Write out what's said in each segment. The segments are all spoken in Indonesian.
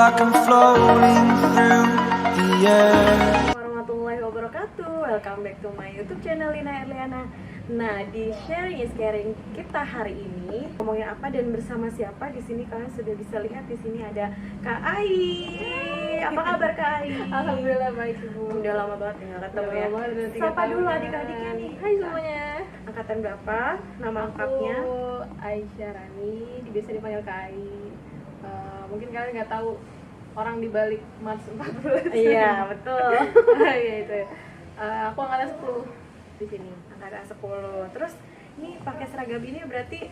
like I'm floating through the air. Warahmatullahi wabarakatuh. Welcome back to my YouTube channel Lina Erliana. Nah, di sharing is caring kita hari ini ngomongin apa dan bersama siapa? Di sini kalian sudah bisa lihat, di sini ada Kak Ai. Apa kabar Kak Ai? Alhamdulillah baik Ibu. Udah lama banget nggak ketemu ya. Sapa Sapa dulu adik-adiknya nih. Hai semuanya. Angkatan berapa? Nama lengkapnya? Aku Aisyah Rani, biasa dipanggil Kak Ai. Mungkin kalian nggak tahu orang di balik Mars 14. Iya, betul. Iya itu. Aku angkatan 10 di sini. Angkatan 10. Terus ini pakai seragam ini berarti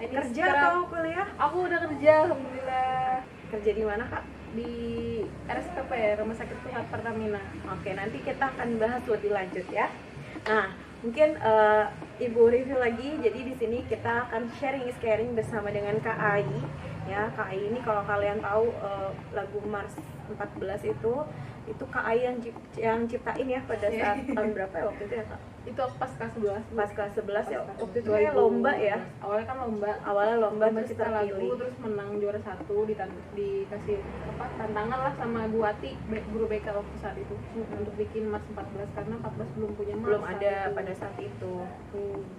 Ini kerja sekarang atau kuliah? Aku udah kerja alhamdulillah Kerja di mana Kak? di RSPP Rumah Sakit Pusat Pertamina. Oke, nanti kita akan bahas lebih lanjut ya. Nah, mungkin Ibu review lagi. Jadi di sini kita akan sharing is caring bersama dengan Kak Ai. Ya, Kak Ai ini kalau kalian tahu lagu Mars 14 itu Kak Ai yang ciptain ya pada saat tahun berapa ya waktu itu ya Kak? Itu aku pas kelas 11. Pas kelas 11 ya. Pas Waktu itu 2012. kayak lomba ya. Awalnya kan lomba. Awalnya lomba terus cipta lagu, terpilih. terus menang juara 1, dikasih tantangan lah sama Bu Ati, guru BK waktu saat itu, untuk bikin Mars 14 karena 14 belum punya Mars. Belum saat ada itu. pada saat itu.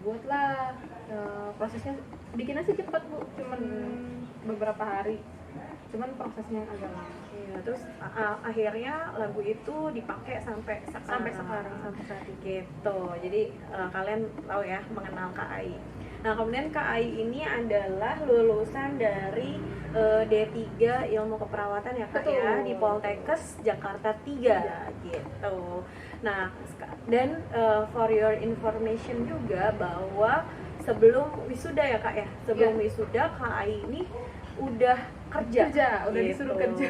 Buatlah prosesnya bikinnya sih cepat Bu, cuman beberapa hari. Cuman prosesnya agak lama. Iya, terus akhirnya lagu itu dipakai sampai Sampai sekarang, sampai saat ini. gitu. Jadi kalian tahu ya mengenal Kak Ai. Nah, kemudian Kak Ai ini adalah lulusan dari D3 Ilmu Keperawatan ya Kak ya, Betul. di Poltekkes Jakarta 3 gitu. Nah, dan for your information juga bahwa sebelum wisuda ya Kak ya, sebelum Iya. wisuda Kak Ai ini udah kerja, Udah disuruh kerja.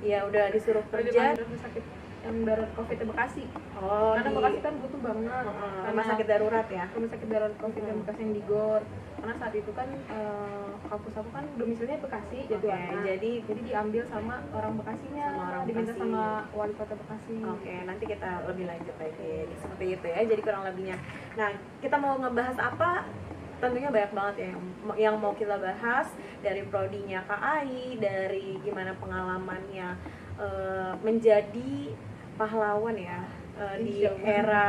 Iya, udah disuruh Udah kerja. dipanggil rumah sakit yang darurat COVID di Bekasi. Oh, Karena di Bekasi kan butuh banget. rumah sakit darurat ya. Rumah sakit darurat COVID yang Bekasi yang di GOR. Karena saat itu kan kampus aku kan domisilinya Bekasi, jadi diambil sama orang Bekasinya, Sama orang diminta Bekasi. sama wali kota Bekasi. Oke, nanti kita lebih lanjut lagi seperti itu ya. Jadi kurang lebihnya. Nah, kita mau ngebahas apa? Tentunya banyak banget ya yang mau kita bahas, dari prodinya Kak Ai, dari gimana pengalamannya menjadi pahlawan ya di Insya Allah. era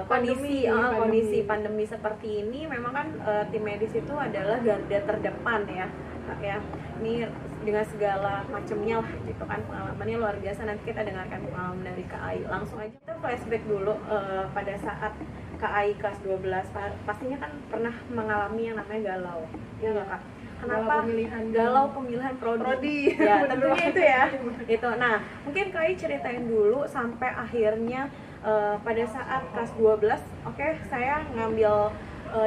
kondisi Pandemi. pandemi seperti ini. Memang kan tim medis itu adalah garda terdepan ya Kak ya. Ini dengan segala macamnya lah gitu kan, pengalamannya luar biasa. Nanti kita dengarkan pengalaman dari Kak Ai. Langsung aja kita flashback dulu pada saat Kak Ai kelas 12. Pastinya kan pernah mengalami yang namanya galau. Ya nggak Kak? Kenapa? Galau pemilihan prodi. Ya, tentunya itu ya. Itu. Nah, mungkin Kak Ai ceritain dulu sampai akhirnya pada saat kelas 12, oke, saya ngambil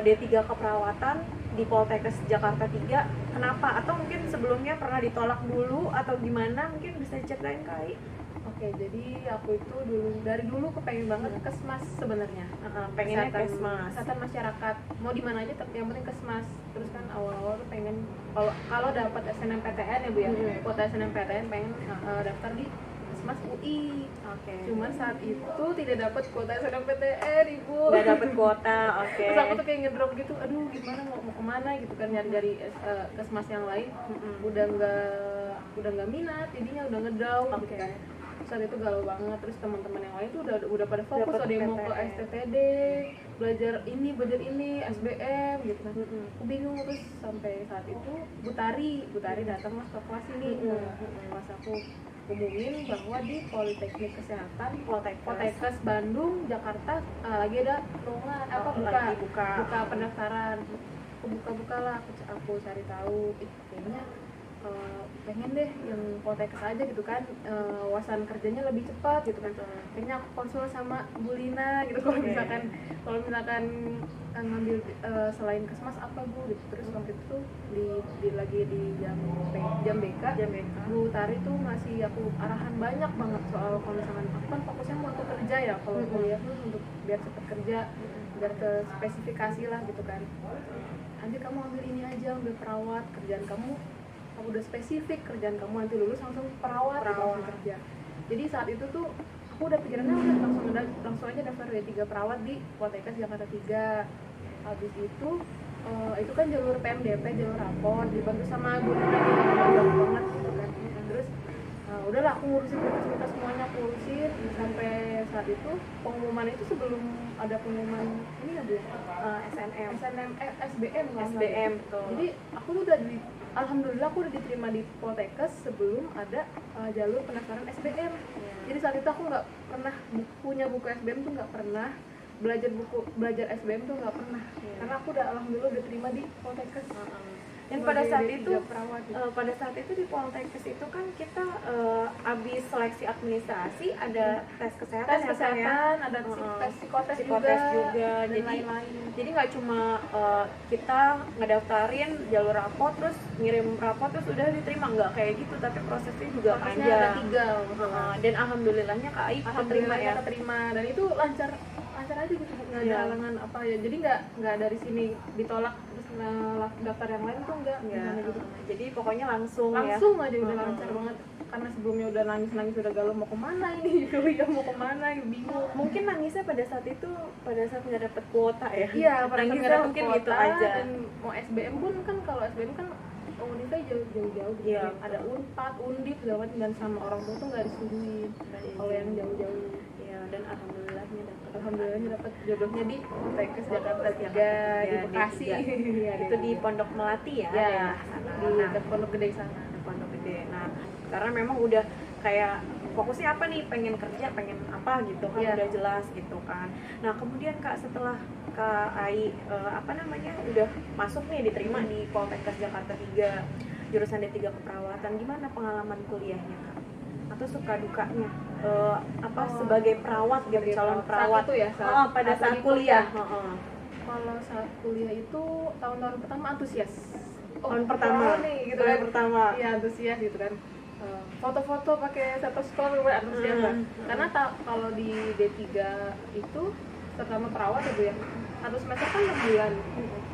D3 keperawatan di Poltekkes Jakarta 3. Kenapa? Atau mungkin sebelumnya pernah ditolak dulu atau gimana? Mungkin bisa diceritain Kak Ai. Oke, jadi aku itu dari dulu kepengen banget kesmas sebenarnya. Pengennya Kesehatan- kesmas. kesehatan masyarakat, mau di mana aja yang penting kesmas. Terus kan awal-awal tuh pengen kalau dapat SNMPTN ya Bu ya, kuota SNMPTN pengen daftar di Kesmas UI. Oke. Cuman saat itu tidak dapat kuota SNMPTN Ibu. Nggak dapet kuota, oke. Terus aku tuh kayak ngedrop gitu, aduh gimana mau kemana gitu kan, nyari kesmas yang lain. Udah nggak minat, jadinya udah ngedown gitu kan. Saat itu galau banget. Terus teman-teman yang lain tuh udah pada fokus, Dapet ada yang mau ke PTN. STTD, belajar ini, SBM gitu kan. Aku bingung. Terus sampai saat itu Butari datang mas ke kelas ini. Pas aku umumin bahwa di Politeknik Kesehatan Poltekkes Bandung Jakarta lagi ada lowongan lagi buka pendaftaran. Aku buka lah, aku cari tahu, kayaknya pengen deh yang Poltekkes aja gitu kan, wawasan kerjanya lebih cepat gitu kan. Kayaknya aku konsul sama Bu Lina gitu, kalau misalkan ngambil selain kesmas apa Bu gitu. Terus waktu itu lagi di jam BK Bu Tari tuh ngasih aku arahan banyak banget soal kalau misalkan aku kan fokusnya mau untuk kerja ya, kalau kuliah tuh untuk biar cepet kerja, biar terspesifikasi lah gitu kan. Nanti kamu ambil ini aja, ambil perawat, kerjaan kamu udah spesifik, kerjaan kamu nanti lulus langsung perawat. Langsung kerja. Jadi saat itu tuh aku udah pikirannya udah langsung aja daftar D3 perawat di Poltekkes Jakarta 3. Habis itu kan jalur PMDP, jalur rapor, dibantu sama guru banget gitu kan. Terus udahlah aku ngurusin berkas semuanya, aku urusin sampai saat itu pengumuman itu sebelum ada pengumuman ini ya Bu, SNM SBM nggak salah. SBM tuh. Jadi aku tuh udah alhamdulillah aku udah diterima di Poltekkes sebelum ada jalur pendaftaran SBM. Jadi saat itu aku nggak pernah punya buku SBM tuh nggak pernah, belajar SBM tuh nggak pernah, karena aku udah alhamdulillah udah terima di Poltekkes. Dan pada saat D3 itu perawat gitu. pada saat itu di Poltekkes itu kan kita habis seleksi administrasi ada tes kesehatan, Tes ya, Kak, kesehatan, ya? ada tes psikotes Psikotes juga. dan Jadi lain-lain. jadi nggak cuma kita ngedaftarin jalur rapot terus ngirim rapot terus udah diterima, nggak kayak gitu, tapi prosesnya juga Prosesnya panjang. ada 3. Dan alhamdulillahnya Kak Ai keterima ya. Keterima, dan itu lancar aja gitu, nggak ada Iya. halangan apa ya. Jadi nggak dari sini ditolak terus daftar yang lain tuh nggak gimana gitu. Jadi pokoknya langsung ya. Langsung aja udah lancar banget, karena sebelumnya udah nangis udah galau mau kemana ini kuliah mau kemana bingung. Mungkin nangisnya pada saat itu pada saat nggak dapet kuota ya. Iya, pada saat nangisnya nggak dapet mungkin kuota, gitu aja. Dan mau SBM pun kan, kalau SBM kan Univnya jauh-jauh gitu. Iya, Ada Unpad, Undip segala macam, dan sama orang tua tuh nggak disuruhin. Kalau yang jauh-jauh, Iya, dan alhamdulillahnya dapet. alhamdulillahnya dapat jodohnya di Poltekkes Jakarta 3 di Ya, Bekasi. Iya, Iya, itu di Pondok Melati ya. ya, daerah di sana. dekat Pondok Gede sana. Di Pondok Gede. Nah, karena memang udah kayak fokusnya apa nih, pengen kerja, pengen apa gitu kan, Iya. udah jelas gitu kan. Nah, kemudian Kak setelah Kak Ai udah masuk nih, diterima di Poltekkes Jakarta 3 jurusan D3 keperawatan, gimana pengalaman kuliahnya Kak? Atau suka dukanya sebagai perawat gitu, sebagai calon perawat. perawat Saat itu ya, pada saat saat lagi kuliah. kuliah. Kalau saat kuliah itu tahun-tahun pertama antusias. Tahun pertama perawat nih gitu tahun kan. pertama. Iya, antusias gitu kan. Foto-foto pakai stetoskop gue antusias lah. Karena kalau di D3 itu pertama perawat ya Bu ya. Satu semester kan 6 bulan.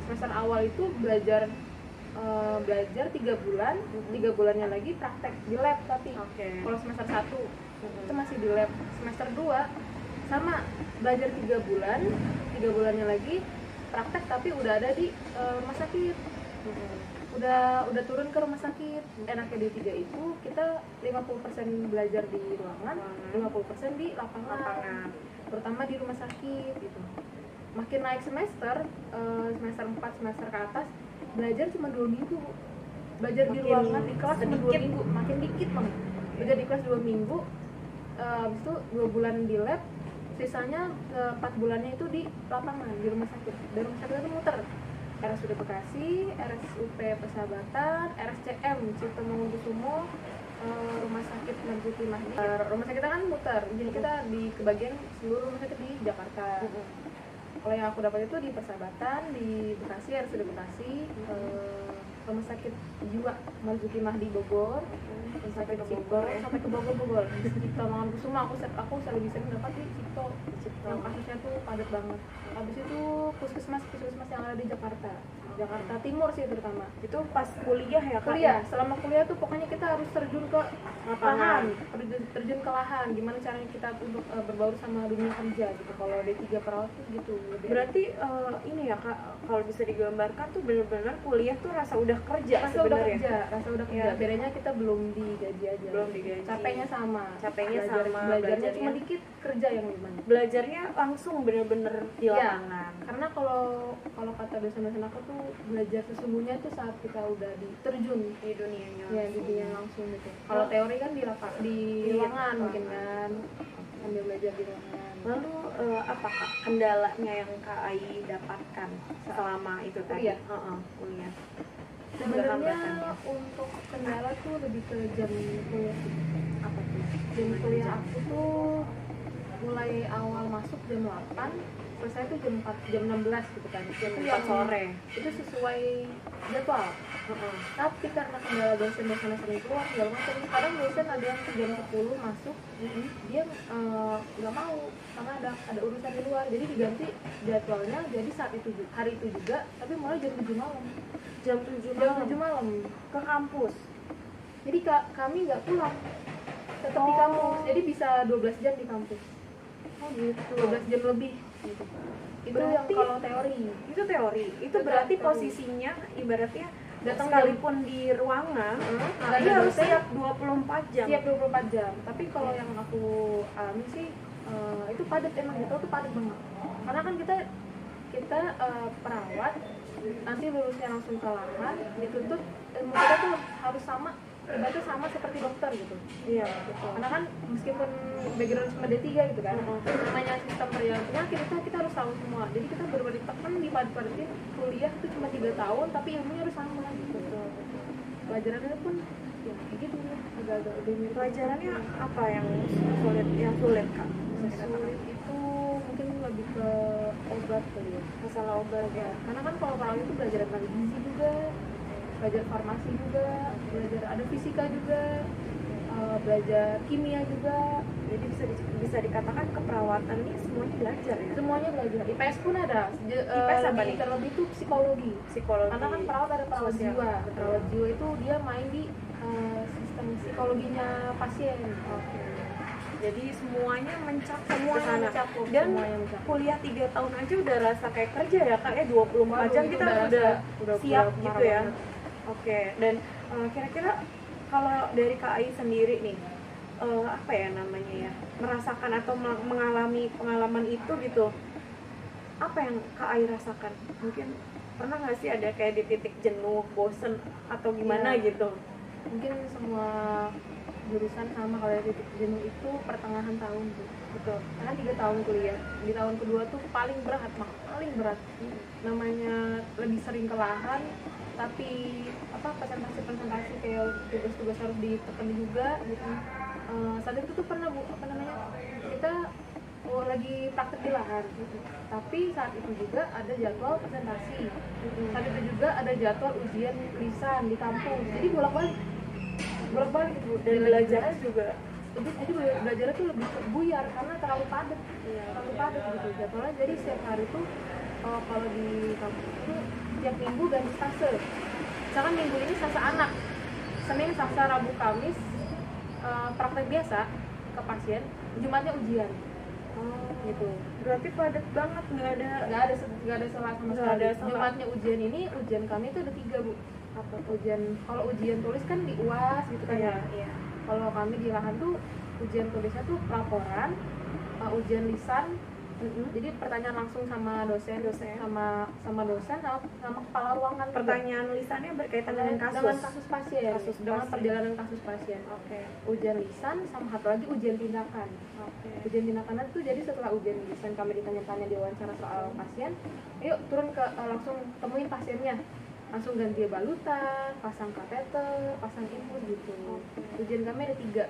Semester awal itu belajar 3 bulan, 3 bulannya lagi praktek di lab. Tapi kalau semester 1 itu masih di lab. Semester 2 sama, belajar 3 bulan, 3 bulannya lagi praktek, tapi udah ada di rumah sakit. Udah turun ke rumah sakit. Enaknya D3 itu kita 50% belajar di ruangan, 50% di lapangan. Terutama di rumah sakit gitu. Makin naik semester, semester 4, semester ke atas, belajar cuma 2 minggu. Belajar di ruangan di kelas cuma 2 minggu, makin dikit banget. Belajar di kelas 2 minggu, habis itu 2 bulan di lab, sisanya 4 bulannya itu di lapangan, di rumah sakit. Dan rumah sakit itu muter. RSUD Bekasi, RSUP Persahabatan, RSCM Cipto Mangunkusumo, Rumah Sakit Marzuki Mahdi. Rumah sakit kita kan muter, jadi kita di kebagian seluruh rumah sakit di Jakarta. Kalau yang aku dapat itu di Persahabatan, di Bekasi, RSUD Bekasi, Rumah Sakit Jiwa Marzuki Mahdi Bogor, Rumah Sakit Cipto sampai ke Bogor. Cipto Mangunkusumo aku selalu bisa dapat di Cipto. Yang kasusnya tuh padat banget. Habis itu puskesmas yang ada di Jakarta Timur sih terutama. Itu pas kuliah ya Kak? Kuliah, selama kuliah tuh pokoknya kita harus terjun ke Lapangan. lahan, terjun ke lahan. Gimana caranya kita untuk berbaur sama dunia kerja gitu. Kalau D3 perawat tuh gitu. Berarti ini ya Kak, kalau bisa digambarkan tuh benar-benar kuliah tuh rasa udah kerja rasa udah sebenarnya. kerja. Ya. Bedanya kita belum digaji aja. Belum digaji. Capeknya sama. Belajarnya belajarnya cuma dikit, kerja yang gimana. Belajarnya langsung bener-bener di Iya, lapangan. karena kalau kata dosen-dosen aku tuh belajar sesungguhnya itu saat kita udah terjun Di dunianya ya di dunia langsung gitu. Kalau teori kan di ruangan mungkin kan sambil belajar di ruangan. Lalu apa Kak kendalanya yang Kak Ai dapatkan selama itu tadi? Kuliah. Kuliah. Sebenarnya untuk kendala tuh lebih ke jam kuliah. Apa tuh? Jam kuliah aku tuh mulai awal masuk jam 8, selesai tuh jam 16 gitu kan. Jam Itu 4 sore. Itu sesuai jadwal. Tapi karena kendala dosen-dosen sering keluar segala macam, kadang dosen ada yang jam 10 masuk, dia nggak mau karena ada urusan di luar, jadi diganti jadwalnya. Jadi saat itu hari itu juga, tapi mulai jam 7 malam. Jam 7 Jam 7 malam ke kampus. jadi kami nggak pulang, tetap di kampus. Jadi bisa 12 jam di kampus, Oh gitu. 12 jam lebih gitu. Itu yang Berarti- kalau teori. Itu teori. Itu Itu berarti teori. posisinya ibaratnya Datang sekalipun di ruangan, nggak dia ada harus dosen, siap 24 jam. siap 24 jam. Tapi kalau yang aku alami sih itu padat, emang gitu tuh padat banget. Karena kan kita perawat nanti lulusnya langsung ke lahan, dituntut ilmu kita tuh harus sama, ibaratnya sama seperti dokter gitu. Iya, betul. Karena kan meskipun background cuma D3 gitu kan, namanya sistem perjalanan penyakit itu kita harus tahu semua. Jadi kita benar-benar ditekan dipadat-padatin, kuliah itu cuma 3 tahun tapi ilmunya harus sama gitu. Pelajarannya pun ya kayak gitu, agak-agak lebih mirip. Pelajarannya apa yang sulit Kak? Sulit itu mungkin lebih ke obat kali ya, Masalah obat ya. karena kan kalau perawat itu belajar tentang gizi juga, belajar farmasi juga, belajar ada fisika juga, belajar kimia juga. Jadi bisa dikatakan keperawatan ini semuanya belajar ya. Semuanya belajar. IPS pun ada. IPS apa nih? Terlebih itu psikologi. Psikologi. Karena kan perawat ada perawat Sosial. jiwa. Betul. Perawat jiwa itu dia main di sistem psikologinya pasien. Oke. Jadi semuanya mencakup Semuanya ke sana. mencakup, Dan semuanya mencakup. kuliah 3 tahun aja udah rasa kayak kerja ya Kak ya, 24 jam Waduh, kita itu udah siap parah gitu ya. banget. Oke. Dan kira-kira kalau dari Kak Ai sendiri nih, apa ya namanya ya, merasakan atau mengalami pengalaman itu gitu, apa yang Kak Ai rasakan? Mungkin pernah nggak sih ada kayak di titik jenuh, bosen atau gimana Iya. gitu? Mungkin semua jurusan sama, kalau yang titik jenuh itu pertengahan tahun tuh. Betul. Karena 3 tahun kuliah, di tahun kedua tuh paling berat, paling berat. Namanya lebih sering ke lahan, tapi presentasi kayak tugas-tugas harus ditekan juga gitu. Saat itu tuh pernah kita lagi praktek di lahan gitu. Tapi saat itu juga ada jadwal presentasi. Saat itu juga ada jadwal ujian lisan di kampus. Jadi bolak-balik gitu. Dan belajarnya juga Jadi belajarnya tuh lebih buyar karena terlalu padat. Terlalu padat gitu jadwalnya. Jadi setiap hari tuh kalau di kampus itu tiap minggu ganti fase. Misalkan minggu ini fase anak, Senin, Selasa, Rabu, Kamis praktek biasa ke pasien, Jumatnya ujian. Gitu. berarti padat banget, nggak ada Nggak ada salah sama Nggak sekali. ada salah. Jumatnya ujian ini, ujian kami itu ada 3 Bu. Apa ujian? Kalau ujian tulis kan di UAS gitu kan ya. Iya. Kalau kami di lahan tuh ujian tulisnya tuh laporan, ujian lisan. Jadi pertanyaan langsung sama dosen, sama dosen, sama kepala ruangan. Pertanyaan lisannya berkaitan dengan kasus pasien, Kasus dengan pasien. perjalanan kasus pasien. Oke. Ujian lisan sama satu lagi ujian tindakan. Oke. Ujian tindakan itu jadi setelah ujian lisan kami ditanya-tanya diwawancara soal pasien, yuk turun ke langsung temuin pasiennya, langsung ganti balutan, pasang kateter, pasang infus gitu. Ujian kami ada 3.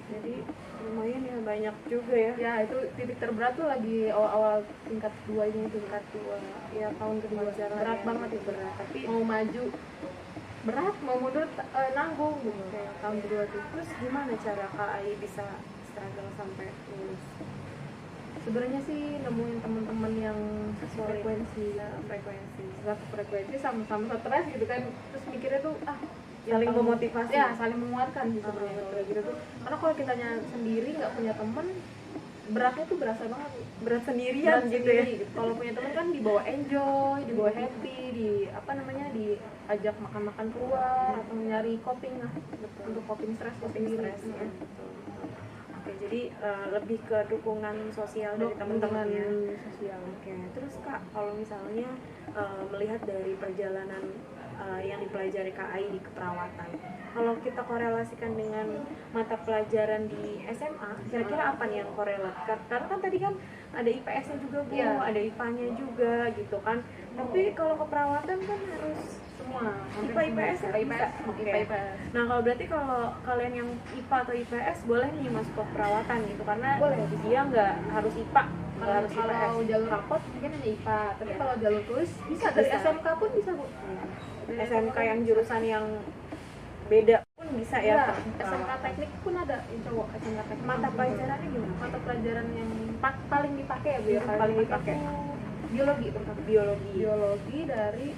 Jadi lumayan ya, banyak juga ya. Ya itu titik terberat tuh lagi awal-awal tingkat 2 ini, tingkat 2 Ya tahun kedua berat ya. banget itu, berat. Tapi Mau maju berat, mau mundur nanggung gitu. Tahun kedua tuh terus gimana cara Kak Ai bisa struggle sampai lulus? sebenarnya sih nemuin teman-teman yang frekuensi satu frekuensi sama-sama stres gitu kan, terus mikirnya tuh Saling tahu- memotivasi. ya saling menguatkan sih sebenarnya betul. kalau gitu tuh, karena kalau kitanya sendiri nggak punya teman, beratnya tuh berasa banget, Berat sendirian berat gitu ya. sendiri gitu. Kalau punya teman kan dibawa enjoy, dibawa happy, diajak makan-makan keluar atau nyari coping lah, untuk coping stres sendiri. Stres ya. Betul. Oke, jadi lebih ke dukungan sosial dari teman-teman ya. sosial. Oke, terus Kak, kalau misalnya melihat dari perjalanan yang dipelajari Kak Ai di keperawatan, kalau kita korelasikan dengan mata pelajaran di SMA, kira-kira apa nih yang korelat? Karena kan tadi kan ada IPS-nya juga Bu, Iya. ada IPA-nya juga gitu kan. Tapi kalau keperawatan kan harus Semua IPA IPS ya? IPS, Bisa? Oke. IPA IPS. Nah, kalau berarti kalau kalian yang IPA atau IPS boleh nih masuk ke keperawatan gitu, karena Boleh. dia nggak harus IPA, nggak harus IPS. Kalau jalur rapot mungkin hanya IPA, tapi kalau jalur tulis bisa dari Bisa. SMK pun bisa Bu. Dari SMK yang jurusan yang beda pun bisa ya. Iya, Kak? SMK teknik pun ada yang cowok SMK teknik. Mata pelajarannya gimana? Mata pelajaran yang paling dipakai ya Bu ya, Paling dipakai. itu biologi terutama. Biologi dari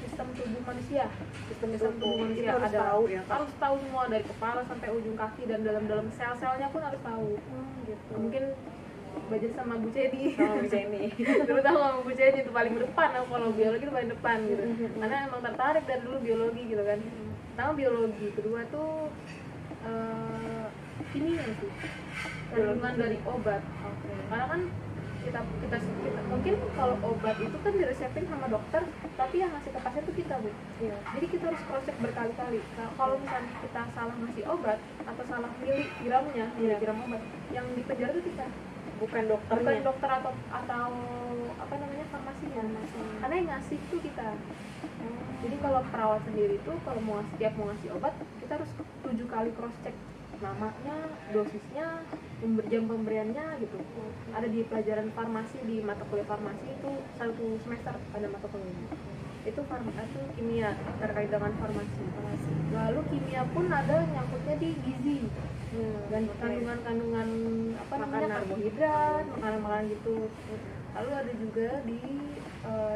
sistem tubuh manusia. Sistem tubuh manusia Itu harus ada, tahu ya, Kak? harus tahu semua dari kepala sampai ujung kaki dan dalam-dalam sel-selnya pun harus tahu. Gitu. Mungkin belajar sama Bu Cedi. Sama Bu Jenny. Terutama sama Bu Cedi itu paling depan, aku kalau biologi itu paling depan gitu. Karena emang tertarik dari dulu biologi gitu kan. Pertama biologi, kedua tuh kimia sih. Kandungan dari obat. Karena kan kita mungkin kalau obat itu kan diresepin sama dokter, tapi yang ngasih ke pasien itu kita, Bu. Iya. Jadi kita harus cross check berkali-kali. Kalau misalnya kita salah ngasih obat atau salah milih gramnya, gram obat, yang di penjara itu kita, Bukan bukan dokternya. dokter atau apa namanya farmasinya. Karena yang ngasih itu kita. Jadi kalau perawat sendiri itu kalau mau ngasih obat, kita harus 7 kali cross check namanya, dosisnya, jam pemberiannya gitu. Ada di pelajaran farmasi, di mata kuliah farmasi itu 1 semester ada mata kuliahnya. Itu kimia terkait dengan farmasi. Lalu kimia pun ada nyangkutnya di gizi. Dan kandungan-kandungan apa namanya, Makanan. karbohidrat, makanan-makanan gitu. Lalu ada juga di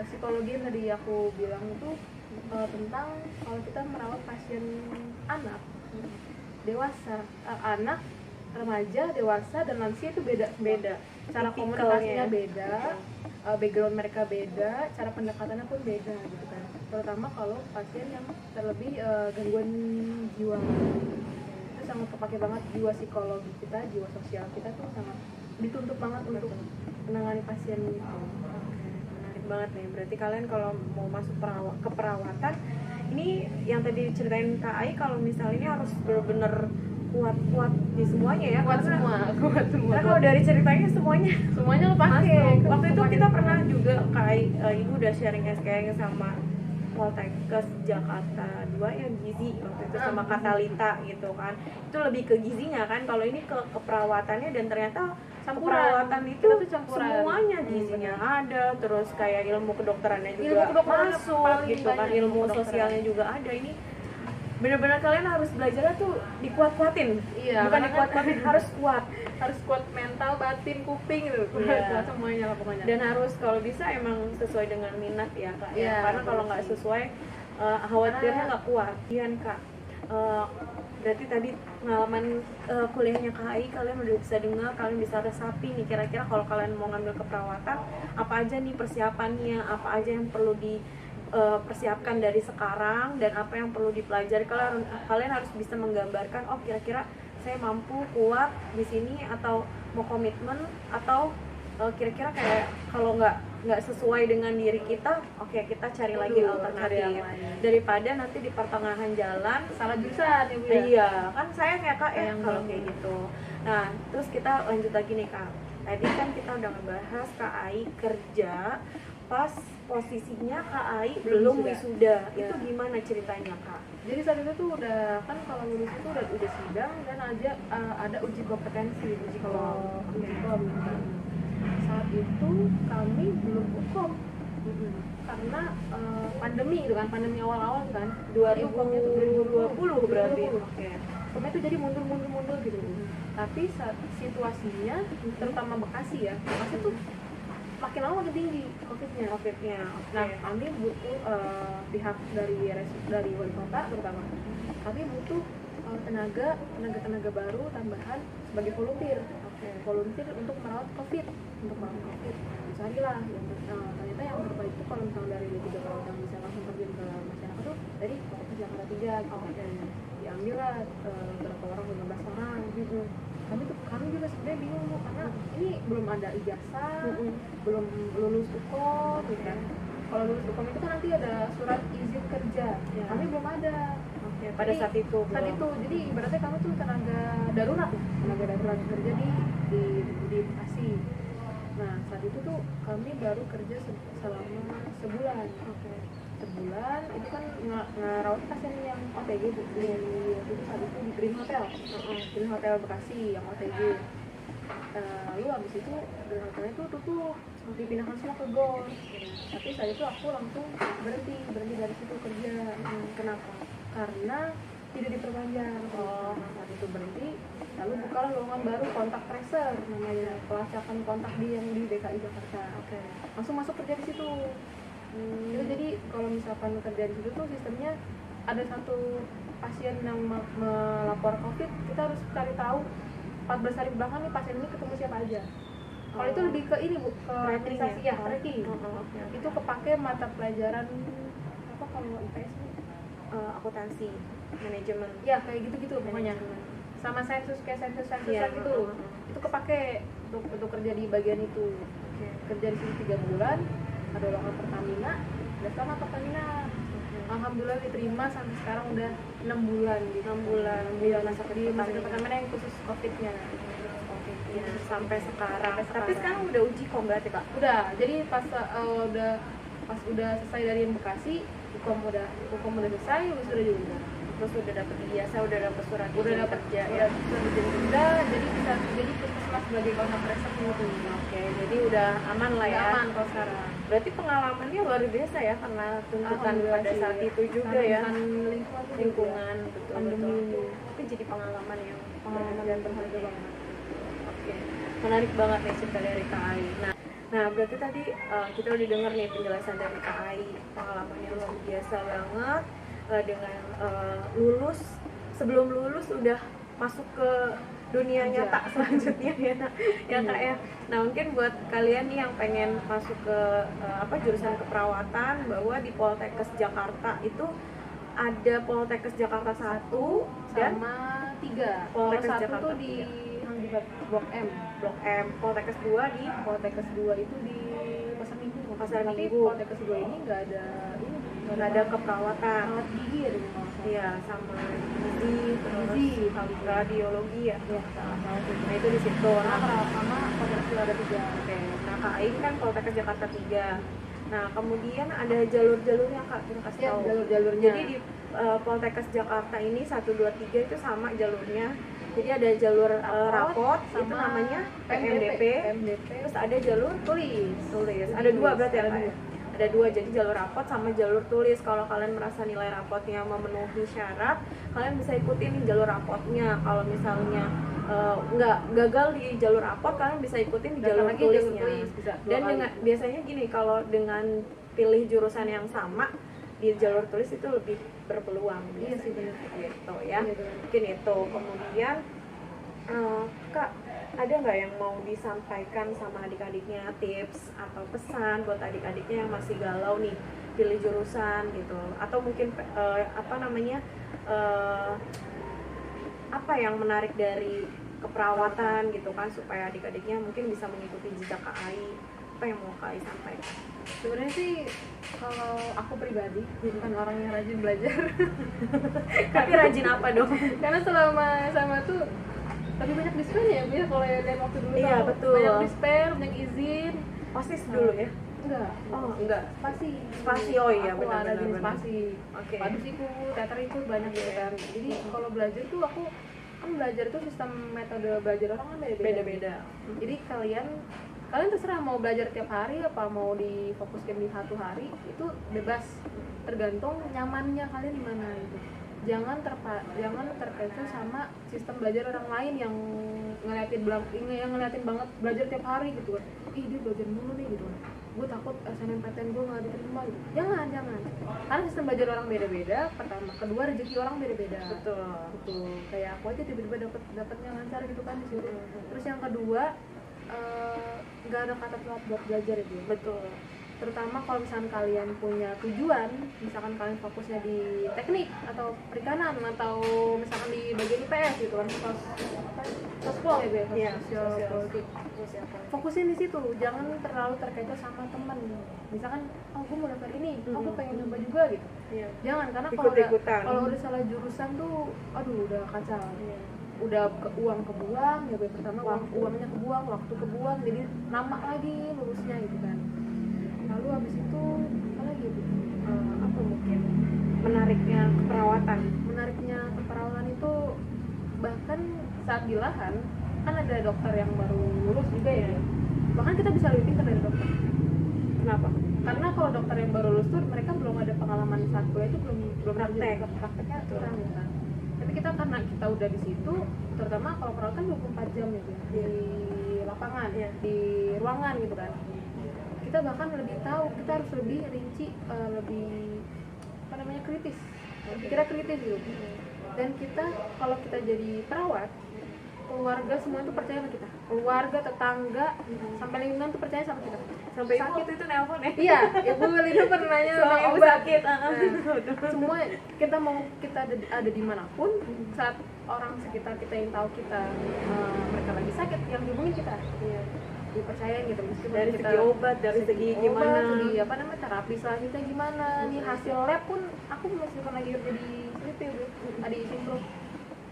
psikologi yang tadi aku bilang itu tentang kalau kita merawat pasien anak, dewasa, anak, remaja, dewasa dan lansia itu beda. Cara Tipikalnya. komunikasinya beda, background mereka beda, cara pendekatannya pun beda gitu kan. Terutama kalau pasien yang terlebih gangguan jiwa. Itu sangat kepake banget, jiwa psikologi kita, jiwa sosial kita tuh sangat dituntut banget untuk menangani pasien itu. Menarik banget nih. Berarti kalian kalau mau masuk ke perawatan, ini yang tadi diceritain Kak Ai, kalau misalnya ini harus benar-benar kuat di semuanya ya. Kuat Karena semua. Karena kalau dari ceritanya semuanya kepake. masuk. Waktu itu kita pernah juga Kak Ai, ibu udah sharing sama Poltekkes Jakarta 2 yang gizi waktu itu sama Katalita gitu kan. Itu lebih ke gizinya kan. Kalau ini ke keperawatannya, dan ternyata Campuran. keperawatan itu Kita tuh campuran. semuanya gizinya ada, terus kayak ilmu kedokterannya juga Ilmu kedokteran masuk paling gitu kan, banyak, ilmu ilmu kedokteran. sosialnya juga ada. Ini benar-benar kalian harus belajarnya tuh dikuat-kuatin. Iya, Bukan karena dikuat-kuatin, harus kuat. harus kuat mental, batin, kuping gitu. Iya. Kuat semuanya lah pokoknya. Dan harus kalau bisa emang sesuai dengan minat ya Kak. Iya, Karena kalau nggak betul. sesuai, khawatirnya nggak kuat. Iya Kak. Berarti tadi pengalaman kuliahnya Kak Ai, kalian udah bisa dengar, kalian bisa resapi nih kira-kira kalau kalian mau ngambil keperawatan, apa aja nih persiapannya, apa aja yang perlu dipersiapkan dari sekarang, dan apa yang perlu dipelajari. Kalian harus bisa menggambarkan, oh kira-kira saya mampu kuat di sini, atau mau komitmen, atau kira-kira kayak kalau nggak sesuai dengan diri kita, oke kita cari lagi Cari alternatif yang lain. daripada nanti di pertengahan jalan salah jurusan ya Bu ya. iya kan sayang ya Kak ya Sayang kalau banget. kayak gitu. Nah terus kita lanjut lagi nih Kak, tadi kan kita udah ngebahas Kak Ai kerja pas posisinya Kak Ai belum wisuda. Ya. Itu gimana ceritanya Kak? Jadi saat itu tuh udah kan kalau lulus itu udah sidang dan ada uji kompetensi, uji kalau saat itu kami belum hukum karena pandemi itu kan, pandemi awal-awal kan 2020 berarti. 2020. Oke. Kami itu jadi mundur gitu. Tapi saat situasinya terutama Bekasi ya, Bekasi tuh makin lama makin tinggi COVID-nya. Nah, kami butuh pihak dari wali kota terutama. Kami butuh tenaga baru tambahan sebagai volunteer. Volunteer untuk merawat COVID. Carilah yang ternyata yang terbaik itu kalau misalnya dari 3 perawat yang bisa langsung terjun ke masyarakat tuh dari Poltekkes Jakarta 3. Diambil lah berapa orang, 15 orang gitu. Kami juga sebenarnya bingung Bu, karena ini belum ada ijazah, belum lulus UKOM gitu kan. Kalau lulus UKOM itu kan nanti ada surat izin kerja. Kami belum ada. Pada saat itu Jadi ibaratnya kami tuh tenaga darurat kerja di Bekasi. Nah saat itu tuh kami baru kerja selama sebulan. Sebulan itu kan ngerawat pasien yang OTG Bu. Itu saat itu di Green Hotel Bekasi yang OTG. Lalu abis itu Green Hotelnya tuh tutup, dipindahkan semua ke Gold. Tapi saat itu aku langsung berhenti dari situ kerja. Kenapa? Karena tidak diperpanjang. Saat itu berhenti, lalu bukalah lowongan baru kontak tracer namanya, pelacakan kontak yang di DKI Jakarta. Langsung masuk kerja di situ. Jadi kalau misalkan kerja di situ tuh sistemnya ada satu pasien yang melapor COVID, kita harus cari tahu 14 hari belakang nih pasien ini ketemu siapa aja. Kalau itu lebih ke ini Bu, ke Tracking administrasi ya? ya, tracking. Oke. Itu kepake mata pelajaran apa kalau IPS Bu? Akuntansi, manajemen. Ya kayak gitu-gitu pokoknya. Sama sensus kayak sensus Iya, gitu. Itu kepake untuk kerja di bagian itu. Oke. Kerja di sini 3 bulan, ada lowongan Pertamina, udah sama Pertamina. Alhamdulillah diterima sampai sekarang udah 6 bulan gitu. 6 bulan Di di masa Pertamina yang khusus COVID-nya. Ya, sampai sekarang. Sampai Tapi sekarang udah uji kok berarti Kak? Udah, jadi pas udah selesai dari yang Bekasi, hukum udah selesai, sudah juga. Terus udah dapet ijazah, udah dapet surat Udah izin dapat kerja ya, ya. sudah kerja, jadi bisa jadi puskesmas sebagai kontak person gitu. Oke, jadi udah aman lah ya. Aman kalau sekarang. Berarti pengalamannya luar biasa ya, karena tuntutan Alhamdulillah pada sih, saat ya. itu juga ya. Lingkungan Lingkungan, betul Pandemi betul. ini. Itu jadi pengalaman yang Pengalaman yang berharga banget. Oke, menarik banget nih cerita dari KAI. Nah berarti tadi kita udah dengar nih penjelasan dari KAI, pengalamannya luar biasa banget dengan lulus, sebelum lulus udah masuk ke dunia nyata selanjutnya ya, ya Kak ya. Nah mungkin buat kalian nih yang pengen masuk ke jurusan keperawatan, bahwa di Poltekkes Jakarta itu ada Poltekkes Jakarta 1 dan Sama 3. Kalau Poltekkes 1 Jakarta tuh di 3. Blok M. Blok M, Poltekkes 2 di Poltekkes 2 itu di Pasar Minggu. Pasar Tapi Minggu. Poltekkes 2 ini nggak ada nggak ada keperawatan. alat gigi ya di rumah. Iya, sama gizi, terus Gizi. radiologi ya. Ya, Nah itu di situ. Karena Nah, sama Poltekkes 2 ada 3. oke. Nah KAI kan Poltekkes Jakarta 3. Nah kemudian ada jalur-jalurnya Kak, kita kasih Ya, tahu. jalur-jalurnya. Jadi di Poltekkes Jakarta ini 1, 2, 3 itu sama jalurnya. Jadi ada jalur rapot, itu sama namanya PMDP. PMDP. Terus ada jalur tulis. Ada 2 berarti ya Ada Kak? dua. Ada 2, jadi jalur rapot sama jalur tulis. Kalau kalian merasa nilai rapotnya memenuhi syarat, kalian bisa ikutin nih jalur rapotnya. Kalau misalnya nggak gagal di jalur rapot, kalian bisa ikutin di jalur Lagi tulisnya. tulis, bisa dua Dan kali. dengan, biasanya gini, kalau dengan pilih jurusan yang sama di jalur tulis itu lebih berpeluang. Iya sih, biasanya. benar. Gitu ya. Iya, benar. Mungkin itu. Kemudian Kak, ada nggak yang mau disampaikan sama adik-adiknya, tips atau pesan buat adik-adiknya yang masih galau nih pilih jurusan gitu, atau mungkin apa yang menarik dari keperawatan gitu kan, supaya adik-adiknya mungkin bisa mengikuti jejak KAI. Apa yang mau KAI sampaikan? Sebenarnya sih kalau aku pribadi bukan orang yang rajin belajar. Tapi rajin apa dong? Karena selama sama tuh lebih banyak diskon ya Bu ya, kalau dari waktu dulu. Iya, tahu. betul. Banyak dispare, banyak izin. OSIS dulu ya? Enggak. Oh, enggak. Spasi. Spasi, oh iya, Aku benar, ada benar, di benar. spasi. Oke. Padus ikut, teater ikut banyak gitu kan. Jadi kalau belajar tuh aku kan belajar tuh sistem metode belajar orang kan Beda-beda. Jadi kalian terserah mau belajar tiap hari apa mau difokuskan di satu hari, itu bebas, tergantung nyamannya kalian di mana gitu. Jangan terkecoh sama sistem belajar orang lain yang ngeliatin banget belajar tiap hari gitu kan. Ih dia belajar mulu nih gitu kan. Gue takut SNMPTN gue nggak diterima gitu. Jangan. Karena sistem belajar orang beda-beda. Pertama, kedua rezeki orang beda-beda. Betul. Kayak aku aja tiba-tiba dapatnya lancar gitu kan di situ. Terus yang kedua, nggak ada kata telat buat belajar ya. Betul. Terutama kalau misalkan kalian punya tujuan, misalkan kalian fokusnya di teknik atau perikanan atau misalkan di bagian IPS gitu kan, sospol ya Bu ya, sosial. Fokusin di situ, jangan terlalu terkecoh sama teman. Misalkan, gue mau daftar ini, gue pengen nyoba juga gitu. Iya. Jangan, karena Ikut-ikutan. kalau udah salah jurusan tuh, aduh udah kacau. Udah uang kebuang, ya Bu. Pertama uangnya kebuang, waktu kebuang, jadi nama lagi lulusnya gitu kan. Lalu habis itu apa lagi Bu? Apa mungkin menariknya keperawatan? Menariknya keperawatan itu bahkan saat di lahan kan ada dokter yang baru lulus juga ya. Bahkan kita bisa lebih pintar dari dokter. Kenapa? Karena kalau dokter yang baru lulus tuh mereka belum ada pengalaman saat kuliah itu belum prakteknya kurang gitu kan. Tapi kita karena kita udah di situ, terutama kalau perawatan 24 jam gitu ya, di lapangan, di ruangan gitu kan. Kita bahkan lebih tahu, kita harus lebih rinci, lebih kritis, kira kritis gitu. Dan kita kalau kita jadi perawat, keluarga semua itu percaya sama kita. keluarga, tetangga, sampai lingkungan tuh percaya sama kita. Sampai ibu waktu itu nelpon ya. Iya, ibu Lina pernah nanya sama Ibu obat. sakit. Semua kita mau kita ada dimanapun, saat orang sekitar kita yang tahu kita mereka lagi sakit, yang dihubungin kita. Iya. Dipercayain gitu, meskipun Dari kita segi obat, dari segi gimana, segi apa namanya terapi selanjutnya gimana, nih hasil lab pun aku meskipun lagi kerja di sini ada simpro,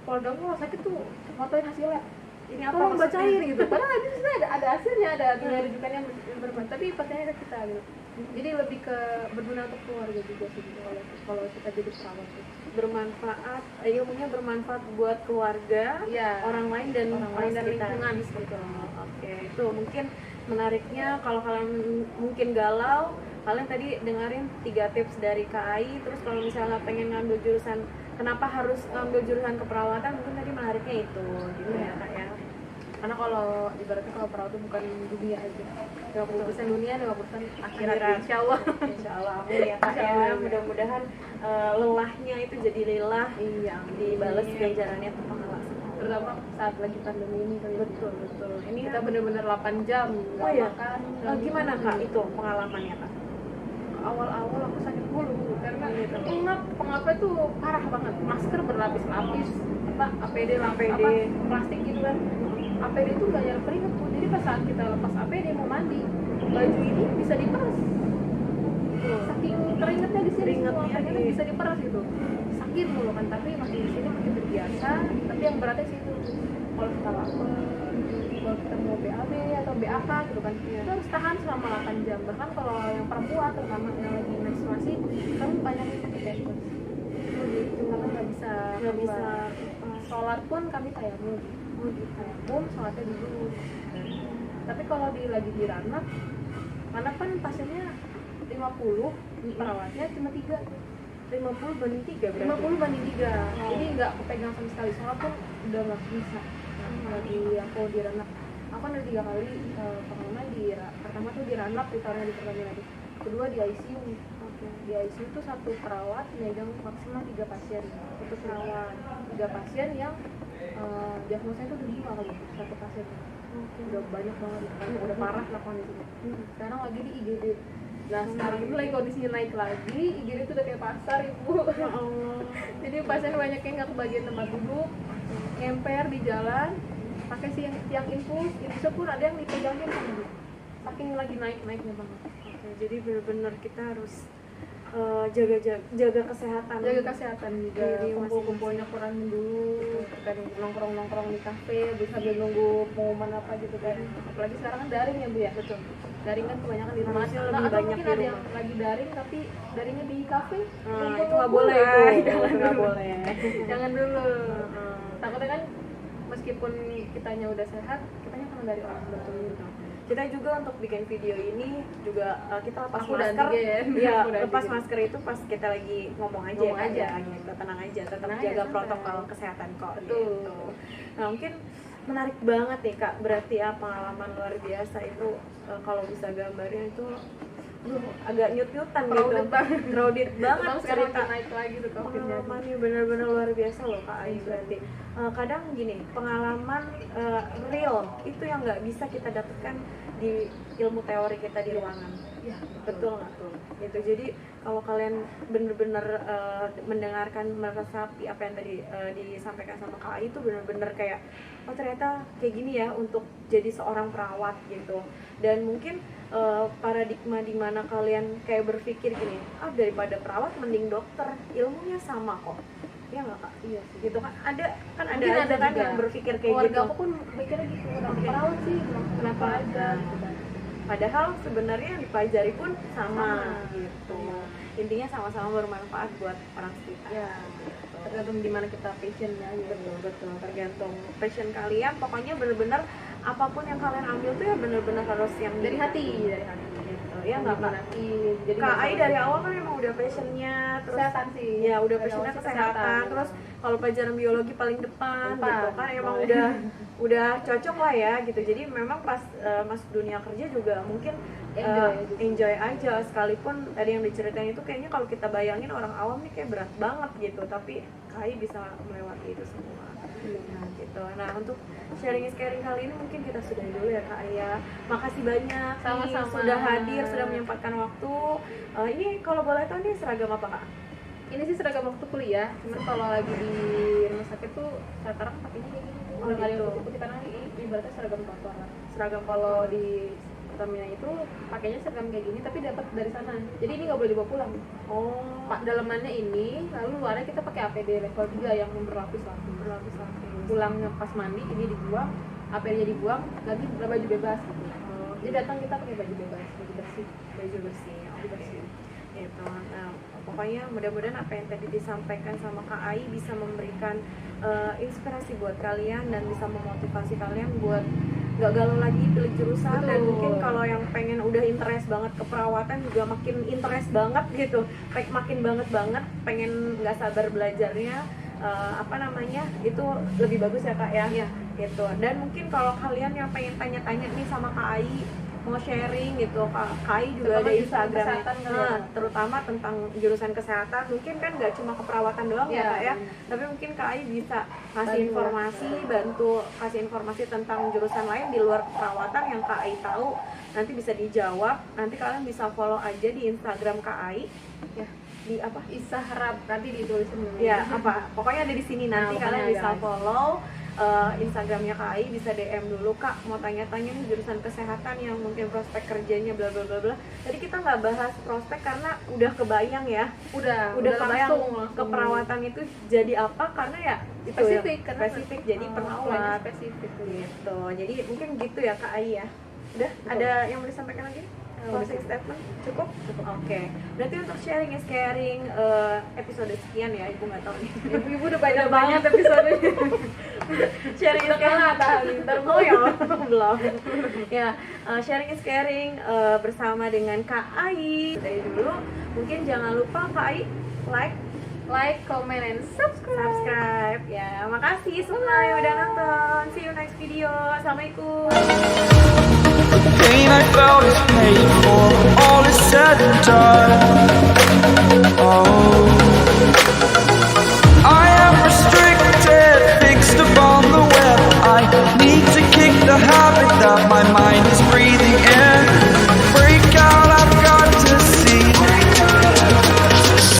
kalau dong sakit tuh fotoin hasil lab, ini apa tolong maksudnya? bacain gitu, padahal di sini ada hasilnya, ada tinggal rujukannya berbuat, tapi percaya ke kita gitu. Jadi lebih ke berguna untuk keluarga juga sih gitu, kalau kita jadi perawat gitu. Bermanfaat, ilmunya bermanfaat buat keluarga, Iya. orang lain dan Orang lain dan sekitar. lingkungan Gitu. Oke, itu mungkin menariknya kalau kalian mungkin galau, kalian tadi dengerin 3 tips dari KAI. Terus kalau misalnya pengen ngambil jurusan, kenapa harus ngambil jurusan keperawatan, mungkin tadi menariknya itu gitu ya Kak ya. Karena kalau ibaratnya kalau perawat itu bukan dunia aja, 50% dunia, 50% akhirat. Insya Allah. Insya Allah, amin ya Kak Insya ya. Allah. Mudah-mudahan lelahnya itu jadi lilah, Iya. dibalas Amin. ganjarannya tuh pahala. Terutama saat lagi pandemi ini kan. Betul betul. Ini Kita bener-bener 8 jam nggak Oh iya? makan. Gimana Kak itu pengalamannya Kak? Awal-awal aku sakit mulu karena pengapnya tuh parah banget. Masker berlapis-lapis, apa APD APD. apa plastik gitu kan. APD itu gak nyerap keringet tuh. Jadi pas saat kita lepas APD mau mandi, baju ini bisa diperas. Saking keringetnya di sini, semua Keringetnya keringetnya bisa diperas gitu. Sakit mulu kan, tapi makin di sini makin terbiasa. Tapi yang beratnya sih itu kalau kita lapar, kalau kita mau BAB atau BAK gitu kan, kita harus tahan selama 8 jam. Bahkan kalau yang perempuan terutama yang lagi menstruasi, kan banyak yang pakai pampers. Gitu, karena nggak bisa sholat pun kami tayamum. Tayamum, sholatnya dulu. Tapi kalau lagi di Ranak, Ranak kan pasiennya 50, perawatnya cuma 3. 50 banding 3 berarti? 50 banding 3. Jadi nggak kepegang sama sekali, sholat pun udah nggak bisa. Lagi aku di Ranak, aku kan ada 3 kali pengalaman pertama tuh di Ranak, ditaruhnya di Pertamina lagi. Kedua di ICU. Di ICU tuh satu perawat megang maksimal 3 pasien. Satu perawat 3 pasien yang diagnosanya itu udah 5 kali satu pasien. Udah banyak banget kan, udah parah lah kondisinya. Sekarang lagi di IGD. Nah sekarang ini lagi kondisinya naik lagi, IGD itu udah kayak pasar ibu. Ya Allah. Jadi pasien banyak yang nggak kebagian tempat duduk, ngemper di jalan, pakai tiang infusnya pun ada yang dipegangin sama dia. Saking lagi naiknya banget. Oke, jadi benar-benar kita harus jaga kesehatan. Jaga kesehatan juga, Jadi kumpul-kumpulnya kurangin dulu, kan nongkrong-nongkrong di kafe, bisa sambil nunggu pengumuman apa gitu kan. Apalagi sekarang kan daring ya Bu ya. Betul. Daring kan kebanyakan di rumah. Harusnya Nah, lebih atau banyak mungkin di ada yang rumah. lagi daring tapi daringnya di kafe. Nah, itu nggak boleh itu. Nggak boleh. Jangan dulu. Takutnya kan meskipun kitanya udah sehat, kitanya kena dari orang betul gitu. Kita juga untuk bikin video ini juga kita lepas Aku udah masker. antigen. Iya, Aku udah lepas antigen. masker itu pas kita lagi ngomong aja Ngomong ya, aja. gitu. Tenang aja, tetap Tenang aja, jaga santai. protokol kesehatan kok. Betul. Gitu. Nah, mungkin menarik banget nih Kak. Berarti ya pengalaman luar biasa itu kalau bisa gambarin itu agak nyut-nyutan gitu. Crowded banget. Crowded banget Terutama sekarang cerita. naik lagi tuh COVID-nya. Pengalamannya benar-benar luar biasa loh Kak Ayu berarti. Kadang gini, pengalaman real itu yang nggak bisa kita dapatkan di ilmu teori kita di ruangan. Iya, Betul nggak tuh? Gitu. Jadi kalau kalian benar-benar mendengarkan, meresapi apa yang tadi disampaikan sama Kak Ayu itu benar-benar kayak oh ternyata kayak gini ya untuk jadi seorang perawat gitu. Dan mungkin paradigma di mana kalian kayak berpikir gini, daripada perawat mending dokter, ilmunya sama kok. Ya nggak Kak? Iya sih. Gitu kan ada Mungkin aja ada kan juga. yang berpikir kayak Keluarga gitu. aku pun mikirnya gitu, orang perawat sih kenapa aja gitu kan. Padahal sebenarnya yang dipelajari pun sama Sama. gitu. Iya. Intinya sama-sama bermanfaat buat orang sekitar. Ya, tergantung gimana kita passionnya gitu. Betul, tergantung passion kalian. Pokoknya bener-bener apapun yang kalian ambil tuh ya bener-bener harus yang Dari hati gitu. Ya nggak Kak? Jadi Kak Ai dari awal kan emang udah passionnya terus kesehatan sih. ya udah Dari passionnya awal sih kesehatan, terus kalau pelajaran biologi paling depan Depan, gitu kan, emang boleh. udah cocok lah ya gitu. Jadi memang pas masuk dunia kerja juga mungkin enjoy aja, sekalipun tadi yang diceritain itu kayaknya kalau kita bayangin orang awam nih kayak berat banget gitu, tapi KAI bisa melewati itu semua. Nah gitu. Nah untuk sharing kali ini mungkin kita sudahi dulu ya Kak Aya. Makasih banyak nih Sama-sama. sudah hadir, sudah menyempatkan waktu. Ini kalau boleh tahu nih seragam apa Kak? Ini sih seragam waktu kuliah, cuman kalau lagi di rumah sakit tuh sekarang pakainya kayak gini. Oh, Udah nggak ada gitu. yang putih-putih karena ini ibaratnya seragam kantoran. Seragam Kalau di Pertamina itu pakainya seragam kayak gini tapi dapat dari sana. Jadi ini nggak boleh dibawa pulang. oh Pak dalamannya ini, lalu luarnya kita pakai APD level 3 yang berlapis-lapis. berlapis-lapis. Pulangnya pas mandi ini dibuang, APD-nya dibuang, lagi baju bebas. Oh, Jadi datang kita pakai baju bebas, baju bersih. baju bersih. Oke. Gitu. Nah, pokoknya mudah-mudahan apa yang tadi disampaikan sama Kak Ai bisa memberikan inspirasi buat kalian dan bisa memotivasi kalian buat nggak galau lagi pilih jurusan. Dan Betul. mungkin kalau yang pengen udah interest banget ke perawatan juga makin interest banget gitu, makin banget pengen nggak sabar belajarnya. Apa namanya, itu lebih bagus ya Kak ya. Iya. Gitu. Dan mungkin kalau kalian yang pengen tanya-tanya nih sama Kak Ai, mau sharing gitu, Kak Ai juga Terutama ada jurusan Instagramnya. kesehatan kali Nah, ya. terutama tentang jurusan kesehatan, mungkin kan nggak cuma keperawatan doang ya Iya, Kak ya, benar. tapi mungkin Kak Ai bisa kasih Bantu. informasi, bantu kasih informasi tentang jurusan lain di luar keperawatan yang Kak Ai tahu, nanti bisa dijawab. Nanti kalian bisa follow aja di Instagram Kak Ai ya, di apa? Isahrab nanti ditulisin Ya apa, pokoknya ada di sini, nanti Nah, kalian pokoknya bisa ada. follow Instagramnya Kak Ai, bisa DM dulu Kak, mau tanya-tanya nih jurusan kesehatan yang mungkin prospek kerjanya bla bla bla bla. Jadi kita nggak bahas prospek karena udah kebayang ya, udah kebayang langsung. keperawatan itu jadi apa, karena ya itu Spesifik, ya, karena spesifik jadi perawat perawat spesifik gitu. Jadi mungkin gitu ya Kak Ai ya. Udah, ada yang mau disampaikan lagi? Closing statement cukup? Oke. Berarti untuk sharing is caring episode sekian ya, Ibu nggak tahu nih. Ibu udah banyak Udah banget banget episode sharing is caring. ntar Oh ya, belum. Ya, sharing is caring bersama dengan Kak Ai. Dari dulu, mungkin jangan lupa Kak Ai like, comment and subscribe. ya. Makasih semua yang udah nonton. See you next video. Assalamualaikum. pain I felt is paid for.